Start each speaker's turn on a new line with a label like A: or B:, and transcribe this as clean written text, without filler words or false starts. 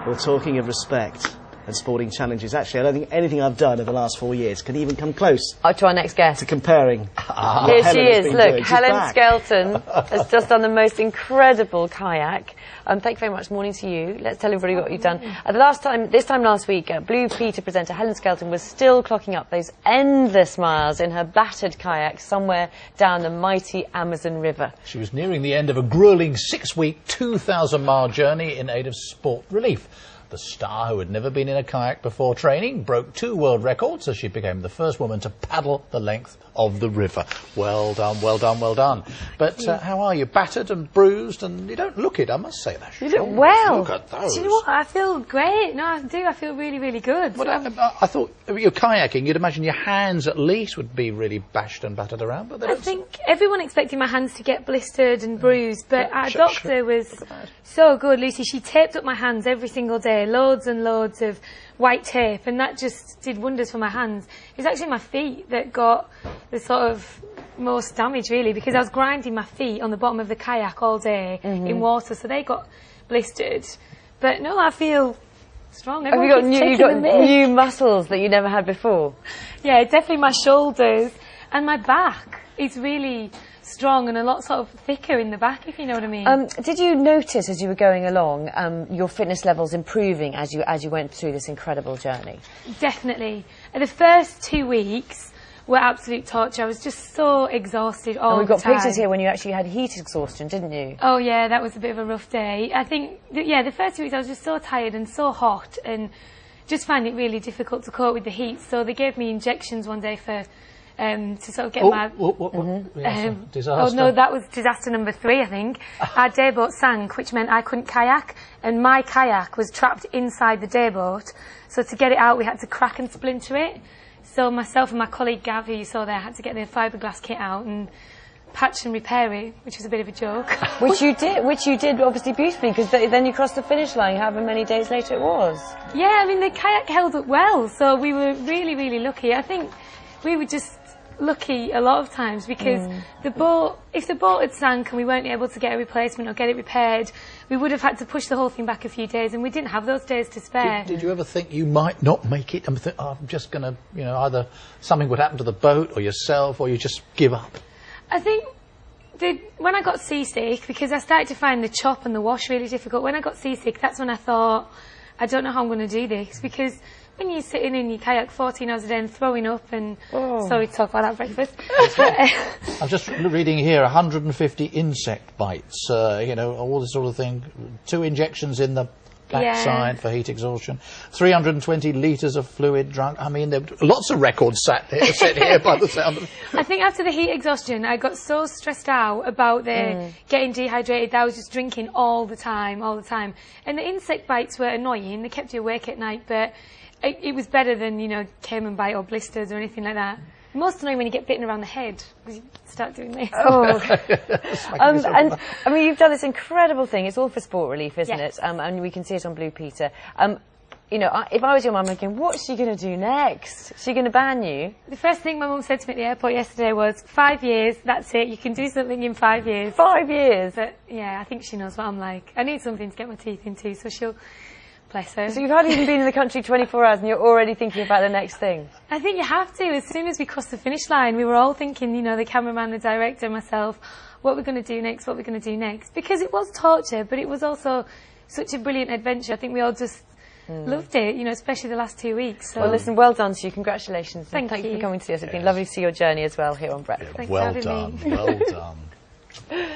A: Well, talking of respect and sporting challenges, actually, I don't think anything I've done over the last 4 years can even come close
B: to our next guest.
A: to comparing.
B: Here she is. Look, Helen Skelton has just done the most incredible kayak. Thank you very much. Morning to you. Let's tell everybody what you've done. This time last week, Blue Peter presenter Helen Skelton was still clocking up those endless miles in her battered kayak somewhere down the mighty Amazon River.
C: She was nearing the end of a gruelling 6-week, 2,000-mile journey in aid of sport relief. The star, who had never been in a kayak before training, broke 2 world records as she became the first woman to paddle the length of the river. Well done, well done, well done. But how are you? Battered and bruised, and you don't look it, I must say that.
B: You look well.
C: Look at those.
D: Do you know what? I feel great. No, I do. I feel really, really good.
C: Well, I thought, you're kayaking, you'd imagine your hands at least would be really bashed and battered around, but they don't.
D: I think everyone expected my hands to get blistered and bruised, but our doctor was so good, Lucy. She taped up my hands every single day, loads and loads of white tape, and that just did wonders for my hands. It was actually my feet that got the sort of most damage, really, because I was grinding my feet on the bottom of the kayak all day in water, so they got blistered. But no, I feel strong.
B: Have you got new muscles that you never had before?
D: Yeah, definitely my shoulders and my back is really strong and a lot sort of thicker in the back, if you know what I mean.
B: Did you notice as you were going along your fitness levels improving as you went through this incredible journey?
D: Definitely. The first 2 weeks were absolute torture. I was just so exhausted all the time.
B: And we've got pictures here when you actually had heat exhaustion, didn't you?
D: Oh yeah, that was a bit of a rough day. I think, the first 2 weeks I was just so tired and so hot and just found it really difficult to cope with the heat. So they gave me injections one day for to sort of get my...
C: disaster?
D: Oh no, that was disaster number 3, I think. Our dayboat sank, which meant I couldn't kayak, and my kayak was trapped inside the dayboat. So to get it out, we had to crack and splinter it. So myself and my colleague Gav, who you saw there, had to get the fiberglass kit out and patch and repair it, which was a bit of a joke.
B: Which you did obviously beautifully, because then you crossed the finish line however many days later it was.
D: Yeah, I mean, the kayak held up well, so we were really, really lucky. I think we were just lucky a lot of times, because if the boat had sank and we weren't able to get a replacement or get it repaired, we would have had to push the whole thing back a few days, and we didn't have those days to spare.
C: Did you ever think you might not make it and think, I'm just going to, either something would happen to the boat or yourself, or you just give up?
D: I think when I got seasick, because I started to find the chop and the wash really difficult, when I got seasick, that's when I thought, I don't know how I'm going to do this, because when you're sitting in your kayak 14 hours a day and throwing up and... Sorry to talk about that breakfast.
C: I'm just reading here, 150 insect bites, all this sort of thing. 2 injections in the backside for heat exhaustion. 320 litres of fluid drunk. I mean, there are lots of records set here by the sound of it.
D: I think after the heat exhaustion, I got so stressed out about getting dehydrated that I was just drinking all the time. And the insect bites were annoying. They kept you awake at night, but... It was better than, caiman bite or blisters or anything like that. Most annoying when you get bitten around the head, because you start doing this.
B: Oh. And, I mean, you've done this incredible thing. It's all for sport relief, isn't it? And we can see it on Blue Peter. If I was your mum, I'm thinking, what's she going to do next? Is she going to ban you? The
D: first thing my mum said to me at the airport yesterday was, 5 years, that's it. You can do something in 5 years.
B: 5 years?
D: But, yeah, I think she knows what I'm like. I need something to get my teeth into, so she'll... Bless her.
B: So you've hardly even been in the country 24 hours and you're already thinking about the next thing?
D: I think you have to. As soon as we crossed the finish line, we were all thinking, the cameraman, the director, myself, what we're going to do next, Because it was torture, but it was also such a brilliant adventure. I think we all just loved it, especially the last 2 weeks. So.
B: Well, listen, well done to you. Congratulations.
D: Thank you
B: for coming to see us. It's been lovely to see your journey as well here on Breakfast.
D: Thanks
C: well
D: for having me.
C: Well done.